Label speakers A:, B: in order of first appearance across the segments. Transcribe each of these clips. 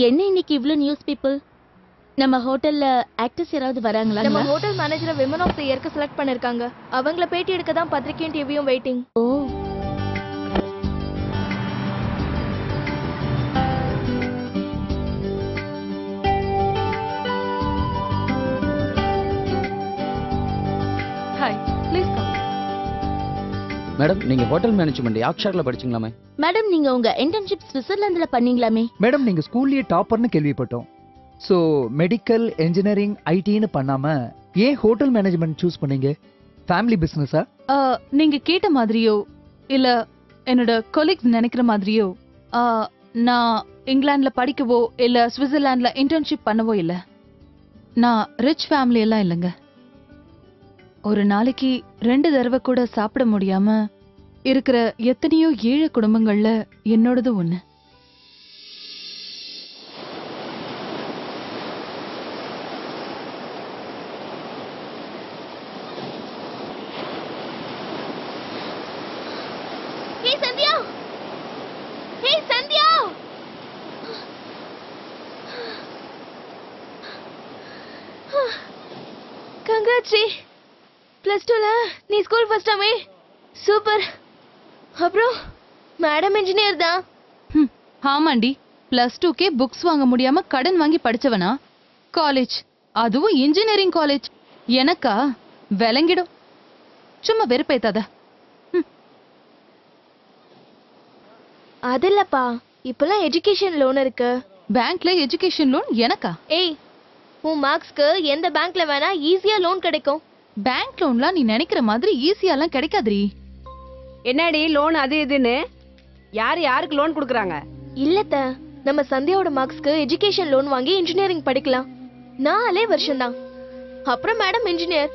A: என்ன இன்னைக்கு இவ்ளோ நியூஸ் பீப்பிள்? நம்ம ஹோட்டல்ல ஆக்டர்ஸ் யாராவது வராங்களா?
B: நம்ம ஹோட்டல் மேனேஜரை விமன் ஆஃப் தி இயர்க்கு செலக்ட் பண்ணிருக்காங்க. அவங்கள பேட்டி எடுக்க தான் பத்திரிக்கையும் டிவியும் waiting.
A: Oh,
B: hi, please come.
C: Madam, நீங்க ஹோட்டல் மேனேஜ்மெண்ட் யாக்ஷார்ல படிச்சீங்களாமே?
A: மேடம் நீங்க உங்க இன்டர்ன்ஷிப் ஸ்விட்சர்லாந்துல பண்ணீங்களாமே?
D: மேடம் நீங்க ஸ்கூல்லயே டாப்பர்னு கேள்விப்பட்டோம். ஸோ மெடிக்கல் இன்ஜினியரிங் ஐடின்னு பண்ணாம ஏன் ஹோட்டல் மேனேஜ்மெண்ட் சூஸ் பண்ணீங்க? ஃபேமிலி பிசினஸா?
E: நீங்க கேட்ட மாதிரியோ இல்ல என்னோட கொலீக்ஸ் நினைக்கிற மாதிரியோ நான் இங்கிலாந்துல படிக்கவோ இல்ல சுவிட்சர்லாந்துல இன்டர்ன்ஷிப் பண்ணவோ இல்ல. நான் ரிச் ஃபேமிலி எல்லாம் இல்லைங்க. ஒரு நாளைக்கு 2 தடவை கூட சாப்பிட முடியாம இருக்கிற எத்தனையோ ஏழை குடும்பங்கள்ல என்னோடது ஒண்ணு.
A: ஹே சந்தியா! ஹே சந்தியா!
B: கங்காச்சி, +2ல நீ ஸ்கூல் ஃபர்ஸ்ட் ஆமே. சூப்பர். அப்புறம் மேடம் இன்ஜினியர் தான்.
E: ஆமாண்டி, +2க்கே புக்ஸ் வாங்க முடியாம கடன் வாங்கி படிச்சவனா? காலேஜ், அதுவும் இன்ஜினியரிங் காலேஜ். எனக்கா? விளங்கிடும். சும்மா வெறுப்பேத்தாத.
B: அது இல்லப்பா, இப்பெல்லாம் எஜுகேஷன் லோன் இருக்கு.
E: பேங்க்ல எஜுகேஷன் லோன் எனக்கா?
B: ஏய், உன் மார்க்ஸ்க்கு எந்த பேங்க்ல வேணா ஈஸியா லோன் கிடைக்கும்.
E: பேங்க் லோன்லாம் நீ நினைக்கிற மாதிரி ஈஸியாலாம் கிடைக்காதுரி.
F: என்னடி லோன் அது இதுன்னு யாருக்கு லோன் கொடுக்குறாங்க?
B: இல்லத்த, நம்ம சந்தியாவோட மார்க்ஸ்க்கு எஜுகேஷன் லோன் வாங்கி இன்ஜினியரிங் படிக்கலாம். 4 வருஷம் தான். அப்புறம் மேடம் இன்ஜினியர்,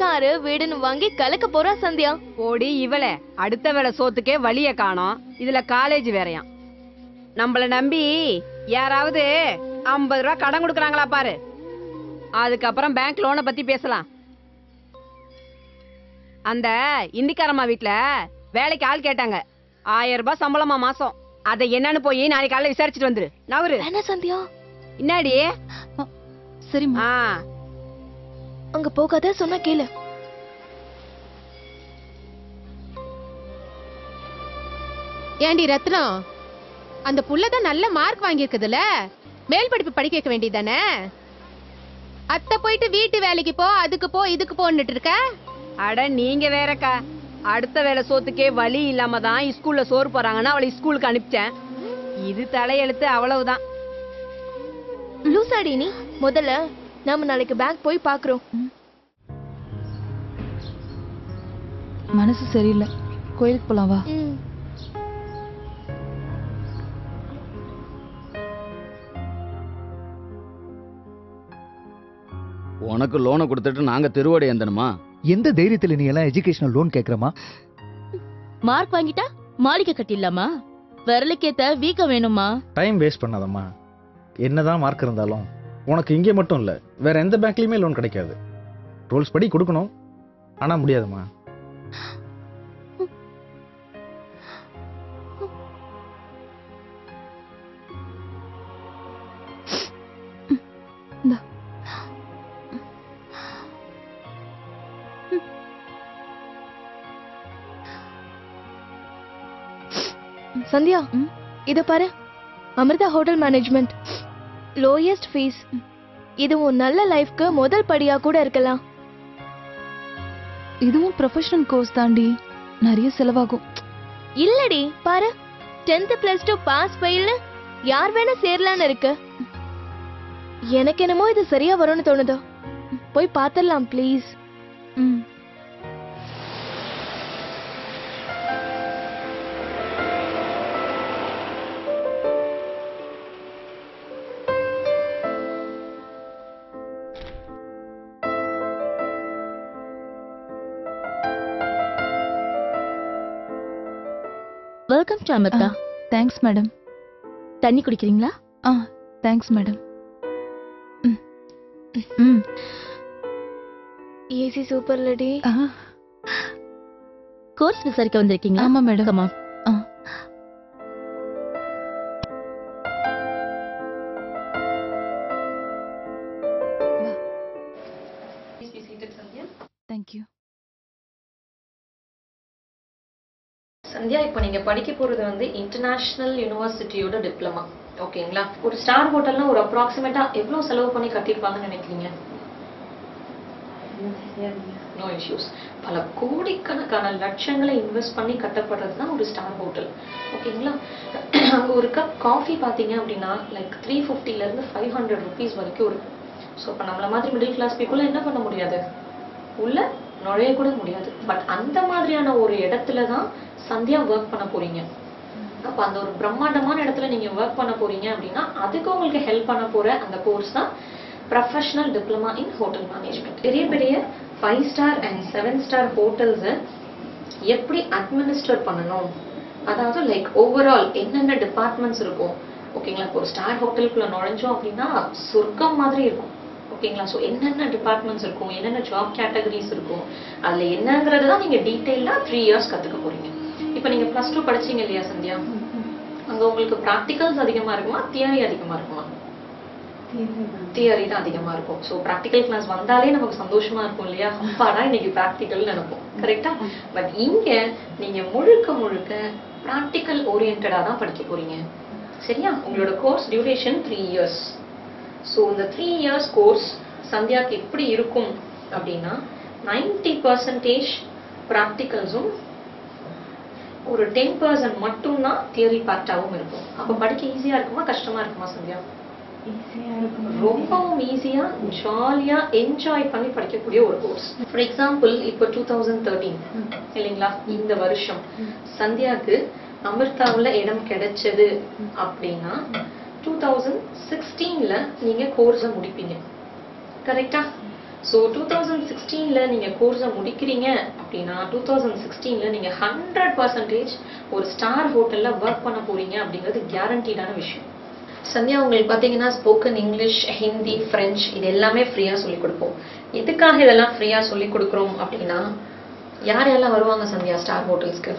B: காரு வீடுன்னு வாங்கி கலக்க போறா சந்தியா.
F: ஓடி இவளே, அடுத்த வேலை சோத்துக்கே வழிய காணோம், இதுல காலேஜ் வேறையாம். நம்மள நம்பி யாராவது 50 ரூபா கடன் கொடுக்குறாங்களா பாரு. அதுக்கப்புறம் பேங்க் லோனை பத்தி பேசலாம். அந்த இந்திக்காரம்மா வீட்டுல வேலைக்கு ஆள் கேட்டாங்க. 1000 ரூபாய் சம்பளமா மாசம். அதை என்னன்னு போய் நாளைக்கு காலையில விசாரிச்சுட்டு வந்துரு. நவரு.
B: என்ன சந்தியா?
F: என்னடி?
E: சரிம்மா.
B: அங்க போகாத சொன்னா கேளு.
G: ஏண்டி ரத்னம், அந்த புள்ளதான் நல்ல மார்க் வாங்கியிருக்குதுல, மேல் படிப்பு படிக்க வைக்க வேண்டியதானே? அத்தை போயிட்டு வீட்டு வேலைக்கு போ, அதுக்கு போ, இதுக்கு போன்னுட்டு இருக்க.
F: அட நீங்க வேறக்கா, அடுத்த வேலை சோத்துக்கே வழி இல்லாம தான் ஸ்கூல்ல சோறு போறாங்கன்னா அவளை ஸ்கூலுக்கு அனுப்பிச்சேன். இது தலையெழுத்து, அவ்வளவுதான்.
B: லூசாடி நீ. முதல்ல நாம நாளைக்கு பேங்க் போய் பாக்குறோம்.
E: மனசு சரியில்லை, கோயிலுக்கு போலாம் வா.
C: உனக்கு லோனை கொடுத்துட்டு நாங்க திருவோடி ஏந்தனுமா?
D: எந்த தைரியத்துல நீ எல்லாம் எஜுகேஷனல் லோன் கேக்குறமா?
A: மார்க் வாங்கிட்டா மாளிகை கட்டிடலாமா? விரலுக்கேத்த வீக்கம் வேணுமா?
H: டைம் வேஸ்ட் பண்ணாதம்மா. என்னதான் மார்க் இருந்தாலும் உனக்கு இங்கே மட்டும் இல்ல, வேற எந்த பேங்க்லயுமே லோன் கிடைக்காது. ரூல்ஸ் படி கொடுக்கணும், ஆனா முடியாதுமா.
B: சந்தியா, இத பாரு. Amirtha hotel management, lowest fees. இது உன் நல்ல லைஃப்க்கு முதல் படியா கூட இருக்கலாம்.
E: இதுவும் ப்ரொஃபஷனல் கோர்ஸ் தாண்டி, நிறைய செலவாகும்.
B: இல்லடி பாரு, 10th +2 பாஸ் ஃபெயில் யார் வேணா சேரலான்னு இருக்கு. எனக்கு என்னமோ இது சரியா வரும்னு தோணுதோ. போய் பாத்திரலாம் please.
A: Welcome to Amrita.
E: Thanks madam.
A: தண்ணி குடிக்கிறீங்களா?
E: Thanks madam.
B: ஏசி சூப்பர் லடி.
A: கோர்ஸ் விசாரிக்க வந்திருக்கீங்களா?
E: ஆமா மேடம்.
A: கமா.
E: தேங்க்யூ.
I: சந்தியா, இப்போ நீங்க படிக்க போறது வந்து இன்டர்நேஷனல் யூனிவர்சிட்டியோட டிப்ளமா, ஓகேங்களா? ஒரு ஸ்டார் ஹோட்டல்னா ஒரு அப்ராக்சிமேட்டா எவ்வளவு செலவு பண்ணி கட்டிருப்பாங்கன்னு நினைக்கிறீங்க? No issues. பல கோடிக்கணக்கான லட்சங்களை இன்வெஸ்ட் பண்ணி கட்டப்படுறது தான் ஒரு ஸ்டார் ஹோட்டல், ஓகேங்களா? அங்க ஒரு கப் காஃபி பாத்தீங்க அப்படின்னா லைக் 350 இருந்து 500 ருபீஸ் வரைக்கும் இருக்கு. ஸோ இப்போ நம்மள மாதிரி மிடில் கிளாஸ் பீப்புள் என்ன பண்ண முடியாது, உள்ள நுழைய கூட முடியாது. பட் அந்த மாதிரியான ஒரு இடத்துல தான் சந்தியா ஒர்க் பண்ண போறீங்க. அப்ப அந்த ஒரு பிரம்மாண்டமான இடத்துல நீங்க ஒர்க் பண்ண போறீங்க அப்படின்னா அதுக்கு உங்களுக்கு ஹெல்ப் பண்ண போற அந்த கோர்ஸ் தான் professional diploma in hotel management. பெரிய பெரிய 5 ஸ்டார் அண்ட் 7 ஸ்டார் ஹோட்டல்ஸை எப்படி அட்மினிஸ்டர் பண்ணணும், அதாவது லைக் ஓவரால் என்னென்ன டிபார்ட்மெண்ட்ஸ் இருக்கும், ஓகேங்களா? இப்போ ஒரு ஸ்டார் ஹோட்டலுக்குள்ள நுழைஞ்சோம் அப்படின்னா சொர்க்கம் மாதிரி இருக்கும், ஓகேங்களா? ஸோ என்னென்ன டிபார்ட்மெண்ட்ஸ் இருக்கும், என்னென்ன ஜாப் கேட்டகரிஸ் இருக்கும், அதுல என்னங்கிறது தான் நீங்க டீட்டெயிலாக 3 இயர்ஸ் கத்துக்க போறீங்க. இப்போ நீங்க +2 படிச்சீங்க இல்லையா சந்தியா? அங்க உங்களுக்கு ப்ராக்டிகல்ஸ் அதிகமா இருக்குமா, தியரி அதிகமா இருக்குமா? தியரி தான் அதிகமா இருக்கும். ஸோ ப்ராக்டிகல் கிளாஸ் வந்தாலே நமக்கு சந்தோஷமா இருக்கும் இல்லையா, அப்பாடா இன்னைக்கு ப்ராக்டிக்கல் நினைப்போம், கரெக்டா? பட் இங்க நீங்க முழுக்க முழுக்க ப்ராக்டிக்கல் ஓரியன்டா தான் படிக்க போறீங்க, சரியா? உங்களோட கோர்ஸ் டியூரேஷன் 3 இயர்ஸ். ஸோ இந்த 3 இயர்ஸ் கோர்ஸ் சந்தியாக்கு எப்படி இருக்கும் அப்படின்னா 90% ப்ராக்டிகல்ஸும் ஒரு 10% மட்டும்தான் தியரி பார்ட்டாவும் இருக்கும். அப்ப படிக்க ஈஸியா இருக்குமா கஷ்டமா இருக்குமா சந்தியா? ரொம்பவும் ஈஸியா ஜாலியா என்ஜாய் பண்ணி படிக்கக்கூடிய ஒரு கோர்ஸ். ஃபார் எக்ஸாம்பிள் இப்போ 2013 இல்லைங்களா, இந்த வருஷம் சந்தியாக்கு அமிர்தாவுல இடம் கிடைச்சது அப்படின்னா 2016ல நீங்க கோர்ஸை முடிப்பீங்க, கரெக்டா? ஸோ 2016ல நீங்க கோர்ஸை முடிக்கிறீங்க அப்படின்னா 2016ல நீங்க 100% ஒரு ஸ்டார் ஹோட்டல்ல ஒர்க் பண்ண போறீங்க அப்படிங்கிறது கேரண்டீடான விஷயம். சந்தியா, உங்களுக்கு பார்த்தீங்கன்னா ஸ்போக்கன் இங்கிலீஷ், ஹிந்தி, ஃப்ரெஞ்ச் இது எல்லாமே ஃப்ரீயாக சொல்லிக் கொடுப்போம். எதுக்காக இதெல்லாம் ஃப்ரீயாக சொல்லிக் கொடுக்குறோம் அப்படின்னா யார் யாரெல்லாம் வருவாங்க சந்தியா ஸ்டார் ஹோட்டல்ஸ்க்கு?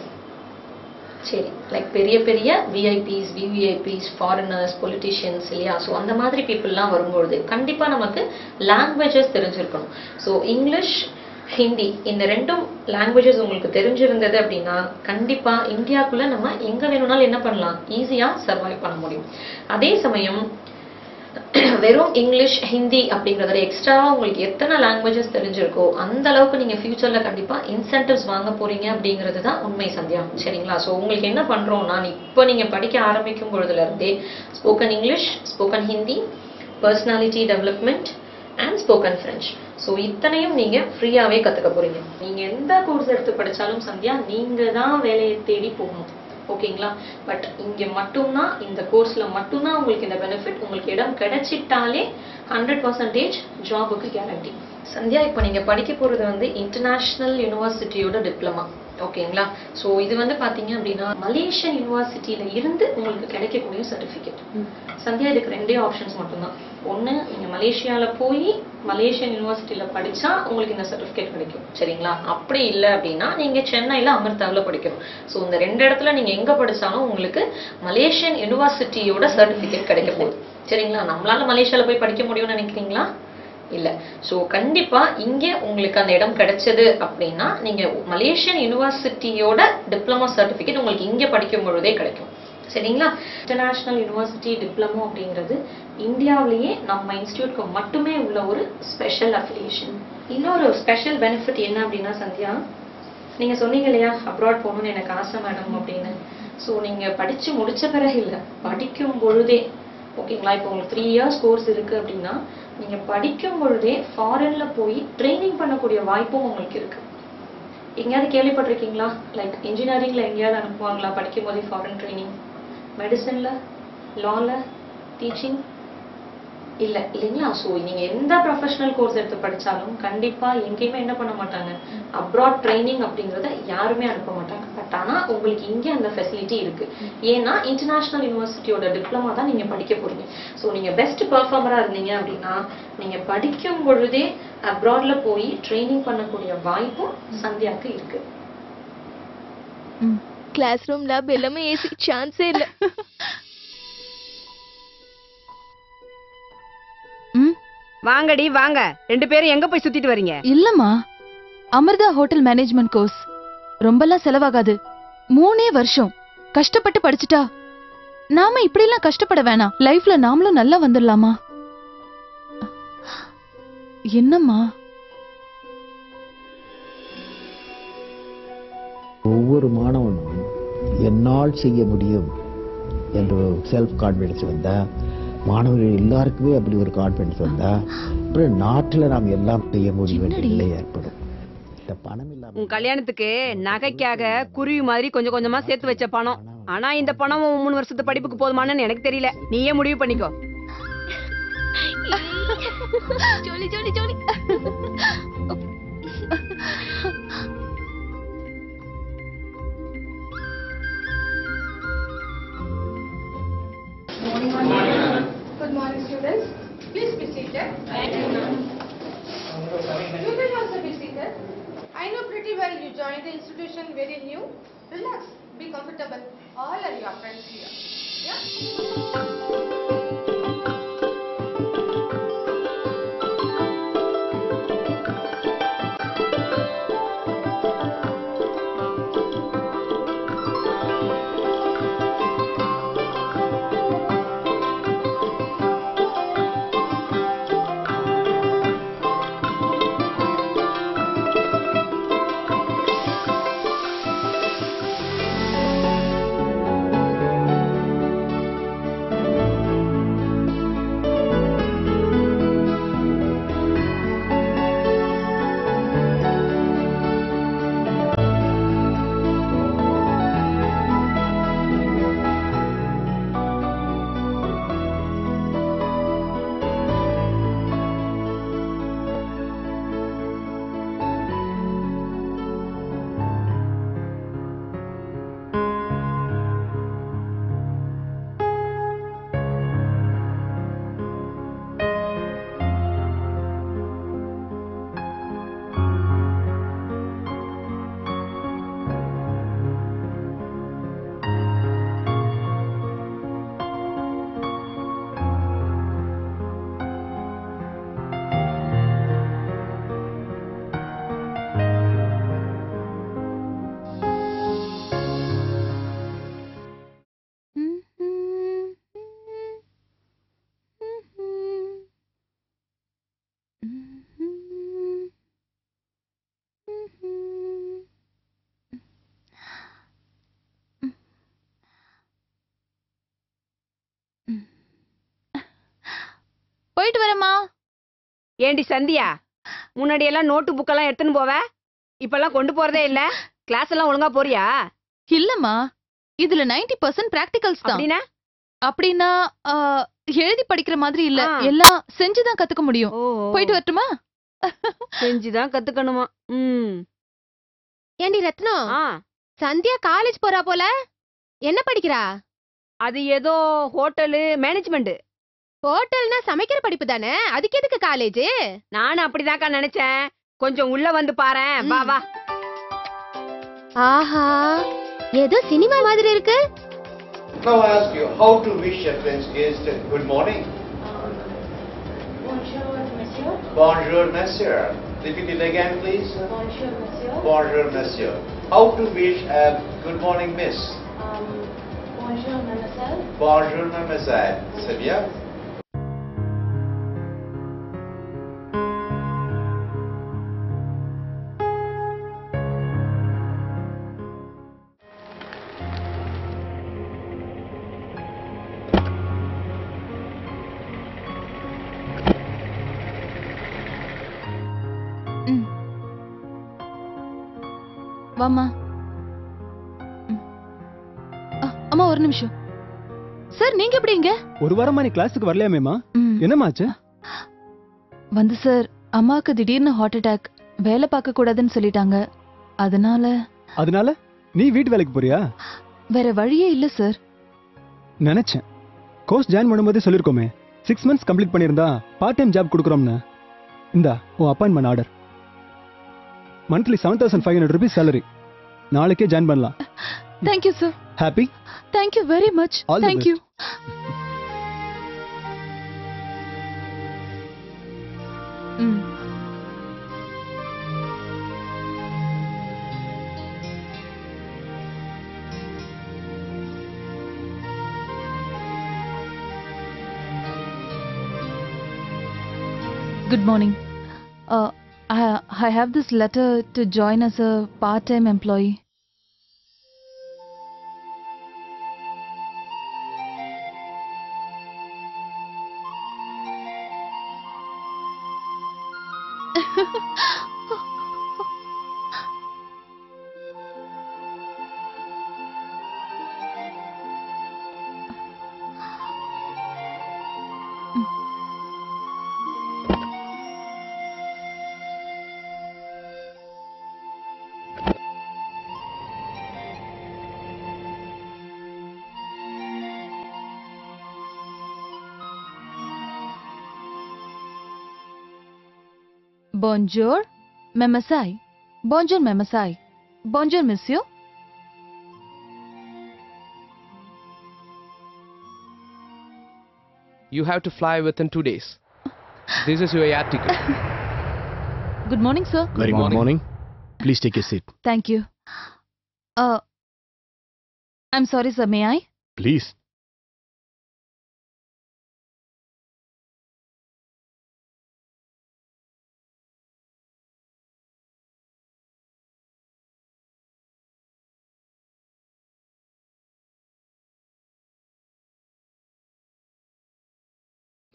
I: சரி, லைக் பெரிய பெரிய விஐபிஸ், விவிஐபிஸ், ஃபாரினர்ஸ், பொலிட்டிஷியன்ஸ் இல்லையா? ஸோ அந்த மாதிரி பீப்புளெலாம் வரும்பொழுது கண்டிப்பாக நமக்கு லாங்குவேஜஸ் தெரிஞ்சிருக்கணும். ஸோ இங்கிலீஷ், ஹிந்தி இந்த 2 லாங்குவேஜஸ் உங்களுக்கு தெரிஞ்சிருந்தது அப்படின்னா கண்டிப்பா இந்தியாக்குள்ள நம்ம எங்க வேணும்னாலும் என்ன பண்ணலாம், ஈஸியா சர்வைவ் பண்ண முடியும். அதே சமயம் வெறும் இங்கிலீஷ், ஹிந்தி அப்படிங்கறதுல எக்ஸ்ட்ராவா உங்களுக்கு எத்தனை லாங்குவேஜஸ் தெரிஞ்சிருக்கோ அந்த அளவுக்கு நீங்க ஃபியூச்சர்ல கண்டிப்பா இன்சென்டிவ்ஸ் வாங்க போறீங்க அப்படிங்கிறது தான் உண்மை சந்தியா, சரிங்களா? ஸோ உங்களுக்கு என்ன பண்றோம்னா இப்போ நீங்க படிக்க ஆரம்பிக்கும் பொழுதுல இருந்தே spoken English, spoken Hindi, personality development and spoken French, so இத்தனையும் நீங்க ஃப்ரீயாவே கத்துக்க போறீங்க. நீங்க எந்த கோர்ஸ் எடுத்து படிச்சாலும் சந்தியா நீங்க தான் வேலையை தேடி போகணும், ஓகேங்களா? பட் இங்க மட்டும்தான் இந்த கோர்ஸ்ல மட்டும்தான் உங்களுக்கு இந்த பெனிஃபிட். உங்களுக்கு இடம் கிடைச்சிட்டாலே 100% ஜாபுக்கு கேரண்டி. சந்தியா, இப்போ நீங்க படிக்க போறது வந்து இன்டர்நேஷனல் யூனிவர்சிட்டியோட டிப்ளமா, ஓகேங்களா? ஸோ இது வந்து பாத்தீங்க அப்படின்னா மலேசியன் யூனிவர்சிட்டியில இருந்து உங்களுக்கு கிடைக்கக்கூடிய சர்டிஃபிகேட். சந்தியா, இதுக்கு 2 ஆப்ஷன்ஸ் மட்டும்தான். ஒன்று, நீங்க மலேசியால போய் மலேசியன் யூனிவர்சிட்டியில படிச்சா உங்களுக்கு இந்த சர்டிஃபிகேட் கிடைக்கும், சரிங்களா? அப்படி இல்லை அப்படின்னா நீங்க சென்னையில அமிர்தாவில் படிக்கணும். ஸோ இந்த 2 இடத்துல நீங்க எங்க படிச்சாலும் உங்களுக்கு மலேசியன் யூனிவர்சிட்டியோட சர்டிஃபிகேட் கிடைக்க போகுது, சரிங்களா? நம்மளால மலேசியால போய் படிக்க முடியும்னு நினைக்கிறீங்களா? இல்ல. ஸோ கண்டிப்பா இங்க உங்களுக்கு அந்த இடம் கிடைச்சது அப்படின்னா நீங்க மலேசியன் யூனிவர்சிட்டியோட டிப்ளமோ சர்டிஃபிகேட் உங்களுக்கு இங்க படிக்கும் பொழுதே கிடைக்கும், சரிங்களா? இன்டர்நேஷனல் யூனிவர்சிட்டி டிப்ளமோ அப்படிங்கிறது இந்தியாவிலேயே நம்ம இன்ஸ்டியூட்க்கு மட்டுமே உள்ள ஒரு ஸ்பெஷல் அஃபிலியேஷன். இன்னொரு ஸ்பெஷல் பெனிஃபிட் என்ன அப்படின்னா சந்தியா, நீங்க சொன்னீங்க இல்லையா அப்ராட் போகணும்னு எனக்கு ஆசை மேடம் அப்படின்னு. ஸோ நீங்க படிச்சு முடிச்ச பிறகு இல்லை, படிக்கும் பொழுதே, ஓகேங்களா? இப்போ உங்களுக்கு 3 இயர்ஸ் கோர்ஸ் இருக்கு அப்படின்னா நீங்க படிக்கும் பொழுதே ஃபாரின்ல போய் ட்ரைனிங் பண்ணக்கூடிய வாய்ப்பும் உங்களுக்கு இருக்கு. எங்கேயாவது கேள்விப்பட்டிருக்கீங்களா? லைக் இன்ஜினியரிங்ல எங்கேயாவது அனுப்புவாங்களா படிக்கும் போதே ஃபாரின் ட்ரைனிங்? மெடிசன்ல, லால, டீச்சிங் இல்ல, இல்லைங்களா? ஸோ நீங்க எந்த ப்ரொஃபஷனல் கோர்ஸ் எடுத்து படிச்சாலும் கண்டிப்பா எங்கேயுமே என்ன பண்ண மாட்டாங்க, அப்ராட் ட்ரைனிங் அப்படிங்கறத யாருமே அனுப்ப மாட்டாங்க. பட் ஆனா உங்களுக்கு இங்கே அந்த ஃபெசிலிட்டி இருக்கு. ஏன்னா இன்டர்நேஷனல் யூனிவர்சிட்டியோட டிப்ளமா தான் நீங்க படிக்க போறீங்க. ஸோ நீங்க பெஸ்ட் பெர்ஃபார்மரா இருந்தீங்க அப்படின்னா நீங்க படிக்கும் பொழுதே அப்ராட்ல போய் ட்ரைனிங் பண்ணக்கூடிய வாய்ப்பும் சந்தியாக்கு இருக்கு.
B: கிளாஸ் ரூம் லேப் எல்லாமே ஏசி, சான்ஸே இல்ல.
F: வாங்கடி வாங்க, 2 பேரும் எங்க போய் சுத்திட்டு வரீங்க?
E: இல்லம்மா, அமிர்தா ஹோட்டல் மேனேஜ்மெண்ட் கோர்ஸ். ரொம்பலாம் செலவாகாது. 3 வருஷம் கஷ்டப்பட்டு படிச்சுட்டா நாம இப்படிலாம் கஷ்டப்பட வேணாம். லைஃப்ல நாமளும் நல்லா வந்துடலாமா? என்னம்மா?
J: ஒவ்வொரு மாணவனும் என்னால் செய்ய முடியும் என்ற செல்ஃப் கான்ஃபிடன்ஸ் வந்தா, மாணவர்கள் எல்லாருக்குமே அப்படி ஒரு கான்ஃபிடன்ஸ் வந்தா, அப்புறம் நாட்டில் நாம் எல்லாம் செய்ய முடியும் என்ற நிலை ஏற்படும். இந்த பணம் இல்லாம
F: உன் கல்யாணத்துக்கு நகைக்காக குருவி மாதிரி கொஞ்சம் கொஞ்சமா சேர்த்து வச்ச பணம். ஆனா இந்த பணம் 3 வருஷத்து படிப்புக்கு போதுமானு எனக்கு தெரியல. நீயே முடிவு பண்ணிக்கோ.
B: ஜோலி ஜோலி ஜோலி.
K: Good morning, students. Please be seated. Thank you, ma'am. You can also be seated. I know pretty well you joined the institution very new. Relax, be comfortable. All are your friends here. Yeah?
E: போயிட்டு வரேம்மா.
F: ஏண்டி சந்தியா, முன்னாடி எல்லாம் note புக்கெல்லாம் எடுத்துன்னு போவ, இப்பெல்லாம் கொண்டு போறதே இல்ல. கிளாஸ் எல்லாம் ஒழுங்கா போறியா?
E: இல்லம்மா, இதுல 90% பிராக்டிகல்ஸ் தான்.
F: அப்படின்னா
E: அப்படின்னா எழுதி படிக்கிற மாதிரி இல்ல, எல்லாம் செஞ்சுதான் கத்துக்க முடியும். போயிட்டு வரட்டுமா?
F: செஞ்சுதான் கத்துக்கணுமா?
G: ஏண்டி ரத்னம், சந்தியா காலேஜ் போறா போல. என்ன படிக்கிறா?
F: அது ஏதோ ஹோட்டலு மேனேஜ்மெண்ட்.
G: ஹோட்டல்னா சமைக்கிற படிப்பு தானே, அதுக்கு எதுக்கு காலேஜ்?
F: நானும் அப்படிதாக்கா நினைச்சேன். கொஞ்சம் உள்ள வந்து பாரேன். வா வா.
G: ஆஹா, ஏதோ சினிமா மாதிரி இருக்கு.
L: Now I ask you how to wish a French guest good morning.
I: Bonjour, monsieur.
L: Bonjour, monsieur. Repeat it again, please.
I: Bonjour, monsieur.
L: Bonjour, monsieur. How to wish a good morning, miss?
I: Bonjour, mademoiselle.
L: Bonjour, mademoiselle. C'est bien?
E: வாமா. அம்மா ஒரு நிமிஷம். Sir, நீங்க எப்படி இங்க?
M: ஒரு வாரமா நீ கிளாஸுக்கு வரலையாமேமா? என்னமாச்சு?
E: வந்து சார், அம்மாக்கு திடீர்னு ஹார்ட் அட்டாக். வேலை பார்க்க கூடாதுன்னு சொல்லிட்டாங்க. அதனால
M: நீ வீட்டு வேலைக்கு போறியா?
E: வேற வழியே இல்ல சார்.
M: நினைச்சேன். கோர்ஸ் ஜாயின் பண்ணும்போதே சொல்லிருக்கோமே, 6 months கம்ப்ளீட் பண்ணிருந்தா பார்ட் டைம் ஜாப் கொடுக்குறோம்னு. இந்தா உன் appointment order. Monthly 7,500 rupees salary. நாளைக்கே ஜாயின் பண்ணலாம்.
E: Thank you sir.
M: Happy?
E: Thank you very much.
M: All the
E: Thank
M: best.
E: you. Good morning. I have this letter to join as a part-time employee. Bonjour, Memasai. Bonjour, Memasai. Bonjour, monsieur.
N: You have to fly within 2 days. This is your air ticket.
E: Good morning, sir.
O: Very good morning. Please take a seat.
E: Thank you. I'm sorry, sir. May I?
O: Please.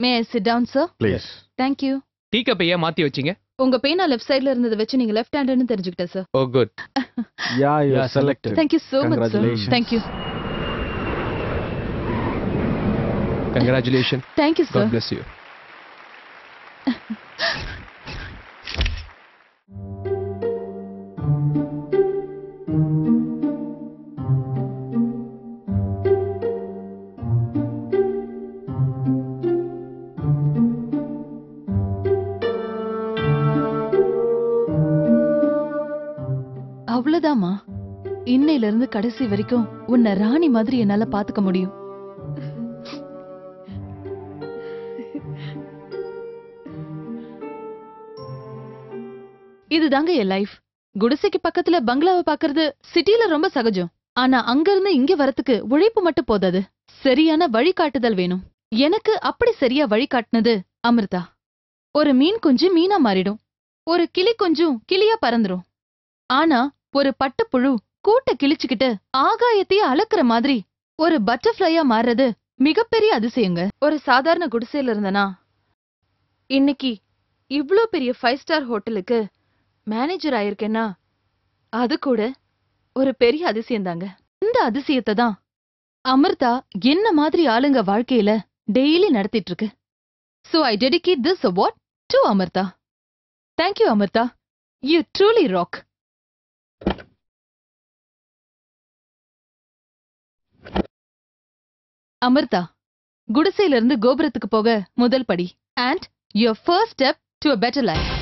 E: May I sit down, sir?
O: Please.
E: Thank you.
N: Tea கப்பை ஏன் மாத்தி வச்சீங்க?
E: உங்க பேனா left சைடுல இருந்ததை வச்சு நீங்க லெஃப்ட் ஹேண்டர்னு தெரிஞ்சுக்கிட்டேன், sir.
N: Oh, good.
O: Yeah, you are selected.
E: Thank you so much, sir.
O: Congratulations.
E: Thank you.
N: Congratulations.
E: Thank you, sir.
N: God bless you.
E: அவ்வளவுதாமா. இன்னையில இருந்து கடைசி வரைக்கும் உன்னை ராணி மாதிரி என்னால பாத்துக்க முடியும். இதுதாங்க என் லைஃப். குடிசைக்கு பக்கத்துல பங்களாவை பாக்குறது சிட்டில ரொம்ப சகஜம். ஆனா அங்க இருந்து இங்க வரத்துக்கு உழைப்பு மட்டும் போதாது, சரியான வழிகாட்டுதல் வேணும். எனக்கு அப்படி சரியா வழிகாட்டுனது அமிர்தா. ஒரு மீன் குஞ்சு மீனா மாறிடும், ஒரு கிளி குஞ்சும் கிளியா பறந்துரும். ஆனா ஒரு பட்டுப்புழு கூட்ட கிழிச்சுக்கிட்டு ஆகாயத்தையே அளக்குற மாதிரி ஒரு பட்டர்ஃப்ளையா மாறுறது மிகப்பெரிய அதிசயங்க. ஒரு சாதாரண குடிசையில இருந்தனா இன்னைக்கு இவ்ளோ பெரிய 5 ஸ்டார் ஹோட்டலுக்கு மேனேஜர் ஆயிருக்கேன்னா அது கூட ஒரு பெரிய அதிசயம்தாங்க. இந்த அதிசயத்தை தான் அமிர்தா என்ன மாதிரி ஆளுங்க வாழ்க்கையில டெய்லி நடத்திட்டு இருக்கு. So I dedicate this award to Amartha. Thank you, Amartha. You truly rock. Amrita, குடிசையிலிருந்து கோபுரத்துக்கு போக முதல் படி. And your first step to a better life.